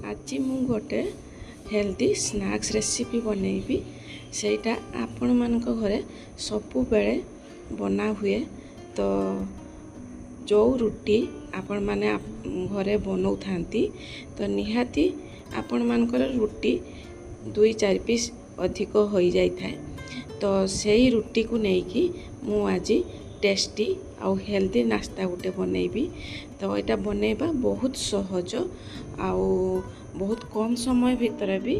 आज मु गोटे हेल्दी स्नैक्स रेसिपी बनैबी सेटा आपण मानक घरे सबु बेले बना हुए। तो जो रुटी आपण माने घरे बनाऊ थांती तो निहाती आपण मानकर रुटी 2-4 पीस अधिक हो जाई थाए। तो सेही रुटी को नेकी मु आज टेस्टी आउ हेल्दी नाश्ता गोटे बनैबी। तो यहाँ बनैबा बहुत सहज आउ बहुत कम समय भितर भी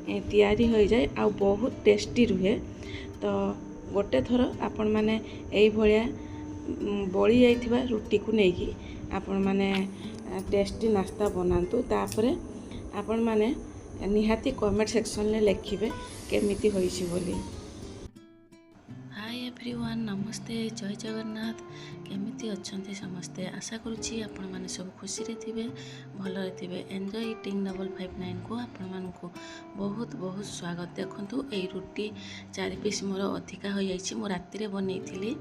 तैयारी हो जाए आउ बहुत टेस्टी रुहे। तो गोटे थर आपण माने एई भलिया बड़ी जाइथिबा रुटी को नेकी आपण माने टेस्टी नाश्ता बनातु। तापरे आपण माने निहाती कमेंट सेक्शन में लिखिबे केमिति होइछि बोली। हाय एवरीवन, नमस्ते, जय जगन्नाथ। केमिति अच्छे समस्ते? आशा करुच्ची आपण मैंने सब खुशी रे थिबे, भल थे। एंजॉय इटिंग 559 को आपण मानकु बहुत बहुत स्वागत। देखंतु एई रुटी 4 पीस मोर अधिका हो जाइछि। मो राति रे बनै थिली।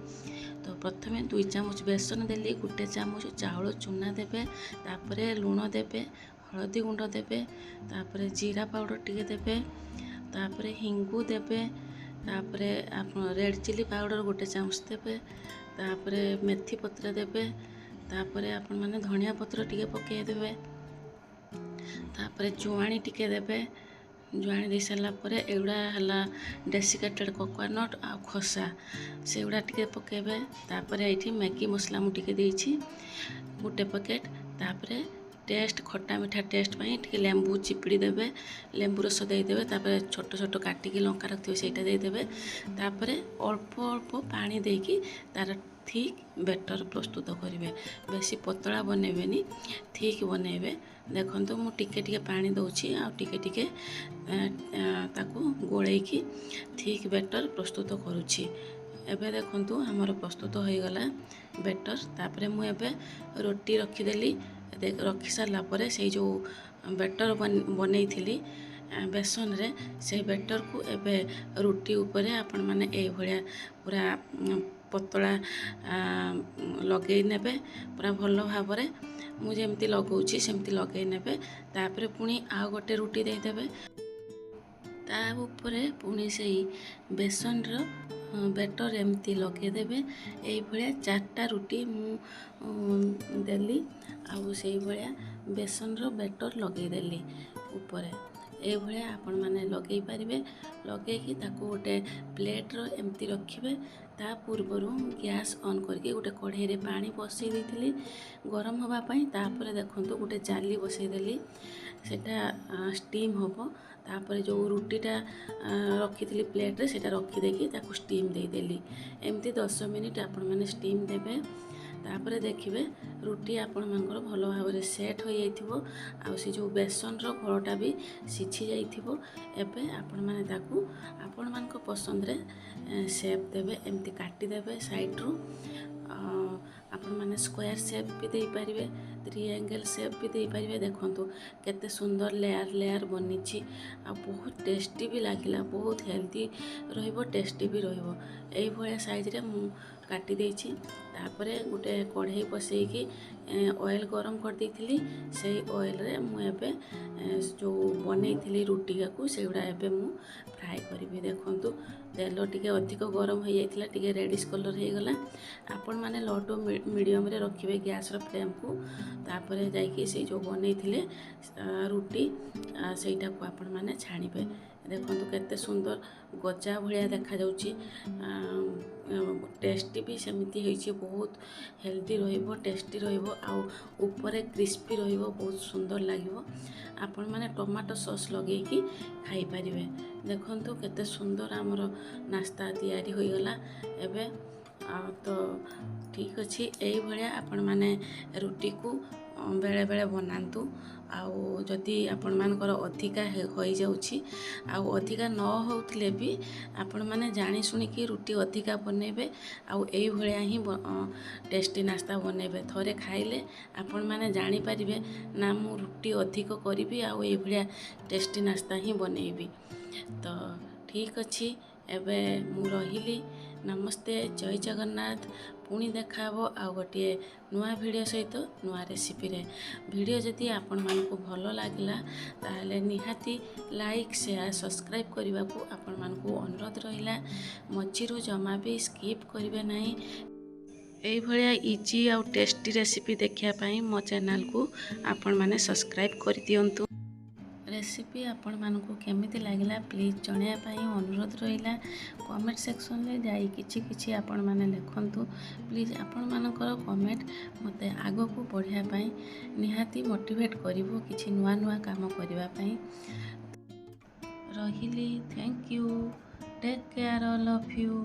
तो प्रथमे 2 चामच बेसन देली, 1 चामच चाउल चूना देबे, तापरे लूण देबे, हळदी गुंड देबे, तापरे जीरा पाउडर टिके देबे, तापरे हिंगू देबे, तापरे आप रेड चिली पाउडर 1 चामच देबे, तापरे मेथी पत्र देबे, तापरे आपण माने धनिया पत्र टिके पके देबे, तापरे जुआणी टिके देबे। जुआणी दे सारा पर एगुड़ा हला डेसिकेटेड कोकोनट आ खसा सेगुड़ा टिके पकेबे। तापरे एठी मैगी मसला मु टिके देइछि 1 पैकेट। तापरे टेस्ट खट्टा मीठा टेस्ट पाई टिके लेंबू चिपिड़ी देबे, लेंबू रस दे देबे, तापरे छोट छोट काटिकी लंका रखियो सेटा दे देबे। तापरे अल्प अल्प पानी देकी तार ठीक बेटर प्रस्तुत करेंगे। बेसी पतला बनैबेनी, ठीक बनैबे। देखंतु मु टिके टिके पानी दउछि आ टिके टिके ताकू गोळेकी ठीक बेटर प्रस्तुत करुछि। एबे देखंतु हमर प्रस्तुत हो गला बेटर। तापरे मु एबे रोटी रखिदेली। रखी सारा पर से जो बेटर बनई थी बेसन रे से बेटर को एबे रुटी उपरे आपण माने ए भलिया पूरा पतला लगे नेबे। पूरा भल भाव मु जेमती लगौछि सेमती लगे नेबे। तापरे पुणी आ गोटे रुटी दे देबे। ता उपरे पुणी से बेसन रो बेटर एमती लगे देबे। एई भलिया 4टा रुटी मु देली आउ से भलिया बेसन रो बेटर लगे देली ऊपर। ए भलिया आपण माने लगे पारिबे। लगे कि ताको गोटे प्लेट रो एमती रखिबे। ता पूर्वरु गैस ऑन करके गोटे कढ़ाई रे पानी बसई देथिली गरम होबा पई। तापर देखंतु गोटे जाली बसई देली, सेटा स्टीम होबो। तापर जो रुटीटा रखी प्लेट रे सेटा रखी देकी ताको स्टीम दे देली। एमती 10 मिनिट आपण माने स्टीम देबे। तापर देखिबे रुटी आपण मानकर भल भाव रे सेट हो जाइथिबो आ से जो बेसन रो घोलटा भी सिछि जाइथिबो। एबे आपण माने ताकू आपण मानक पसंद रे शेप देबे। एमती काटी देबे साइड रू। आपण माने स्क्वायर शेप भी दे पारिबे, ट्रायंगल शेप भी दे पारिबे। देखंतु केते सुंदर लेयर लेयर बनिछि आ बहुत टेस्टी भी लागिला। बहुत हेल्दी रहिबो, टेस्टी भी रहिबो। एई भलिया साइज रे मु काटी देछि। तापरे गोटे कढ़ाई बसैकी ऑयल गरम कर देइथिली। सेई ऑयल रे मु एबे जो बनैथिली रुटी को सेगुड़ा एबे मु फ्राई करिबी। देखंतु तेल टिके अधिक गरम हो जाइथिला, टिके रेडिश कलर हो गला। आपण माने लो टू मीडियम रे रखिबे गैस रो फ्लेम को। तापरे जाइकी से जो बनैथिले रुटी सेटा को आपण माने छाणिबे। देखंतु केते सुंदर गजा भलिया देखा जाउची। टेस्टी भी सेमिति होइछि। बहुत हेल्दी रहिबो, टेस्टी रहिबो आ ऊपर क्रिस्पी रहिबो, बहुत सुंदर लागिबो। आपण माने टमाटो सॉस लगेकी खाई परिबे। देखंतु केते सुंदर हमरो नाश्ता तैयारी होई गला एबे। तो ठीक अछि, एई भलिया आपण माने रुटी को बेले बेले बनातु। आउ जदि आपण मानकर अधिका हो जाउछि आउ अधिका न होउथिले भी आपण माने जानी सुनी कि रुटी अधिका बनैबे आउ एई भलिया ही टेस्टी नाश्ता बनैबे। थरे खाइले आपण माने जानी परिबे ना मु रुटी अधिक करिबी आउ एई भलिया टेस्टी नाश्ता ही बनैबी। तो ठीक अछि, एबे मु रहिली। ନମସ୍ତେ, ଜୟ ଜଗନ୍ନାଥ। ପୁଣି ଦେଖା ହେବ ଆଉ ଗୋଟିଏ ନୂଆ ଭିଡ଼ିଓ ସହିତ ନୂଆ ରେସିପିରେ। ଭିଡ଼ିଓ ଯଦି ଆପଣମାନଙ୍କୁ ଭଲ ଲାଗିଲା ତାହେଲେ ନିହାତି ଲାଇକ୍, ସେୟାର, ସବସ୍କ୍ରାଇବ୍ କରିବାକୁ ଆପଣମାନଙ୍କୁ ଅନୁରୋଧ ରହିଲା। ମଝିରୁ ଜମା ବି ସ୍କିପ୍ କରିବେ ନାହିଁ। ଏଇଭଳିଆ ଇଜି ଆଉ ଟେଷ୍ଟି ରେସିପି ଦେଖିବା ପାଇଁ ମୋ ଚ୍ୟାନେଲକୁ ଆପଣମାନେ ସବସ୍କ୍ରାଇବ୍ କରିଦିଅନ୍ତୁ। ରେସିପି ଆପଣମାନଙ୍କୁ କେମିତି ଲାଗିଲା ପ୍ଲିଜ୍ ଜଣାଇବା ପାଇଁ ଅନୁରୋଧ ରହିଲା। କମେଣ୍ଟ ସେକ୍ସନରେ ଯାଇ କିଛି ଆପଣମାନେ ଲେଖନ୍ତୁ। ପ୍ଲିଜ୍ ଆପଣମାନଙ୍କର କମେଣ୍ଟ ମୋତେ ଆଗକୁ ବଢ଼ିବା ପାଇଁ ନିହାତି ମୋଟିଭେଟ୍ କରିବ କିଛି ନୂଆ କାମ କରିବା ପାଇଁ। ରହିଲି, thank you, take care all of you.